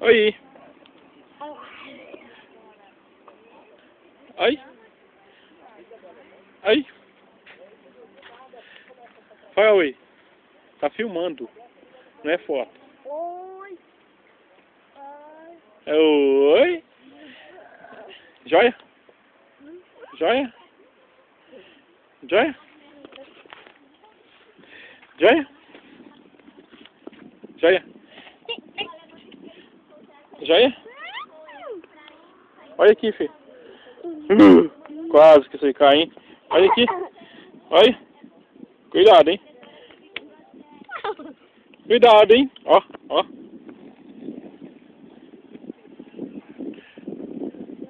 Oi. Oi. Oi. Olha, oi. Tá filmando. Não é foto. Oi. É oi. Joia? Joia? Joia? Joia? Joia? Joia? Olha aqui, filho. Quase que você cai, hein? Olha aqui. Olha. Cuidado, hein? Cuidado, hein? Ó, ó.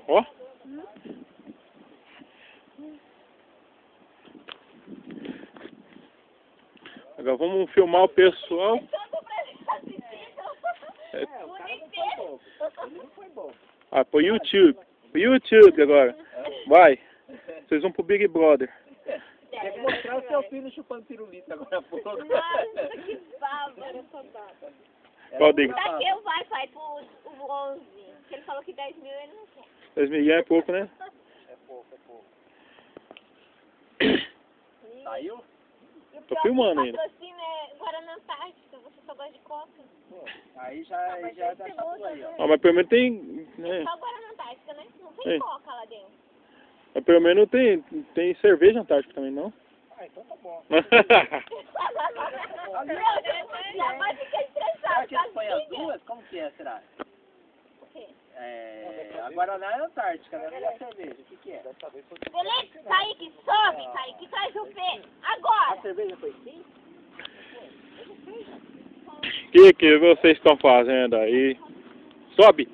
Ó. Agora vamos filmar o pessoal. Ah, pro YouTube. Pro YouTube agora. Vai. Vocês vão pro Big Brother. Tem que mostrar o seu filho chupando pirulito agora há pouco. Nossa, que bárbaro essa data. Qual deles? Daqui eu vai pro 11. Ele falou que 10 mil ele não quer. 10 mil é pouco, né? É pouco. Saiu? Tô filmando ainda. Patrocínio é Guaraná Antártica, você só gosta de coca. Aí já dá tudo aí, ó. Ah, mas pelo menos tem. Né? Só Guaraná Antártica, né? Não tem Sim. coca lá dentro. Mas pelo menos tem cerveja antártica também, não? Ah, então tá bom. Jamais fica estressado. Será que eles põem as duas? Como que é, será? O quê? A Guaraná é Antártica, né? E a cerveja, o que é? Felipe, Kaique, sobe, Kaique, traz o pé. Agora. A cerveja foi sim? O que vocês estão fazendo aí? Sobe!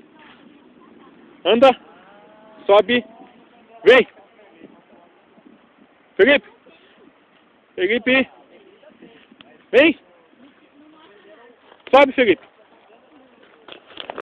Anda! Sobe! Vem! Felipe! Felipe! Vem! Sobe, Felipe!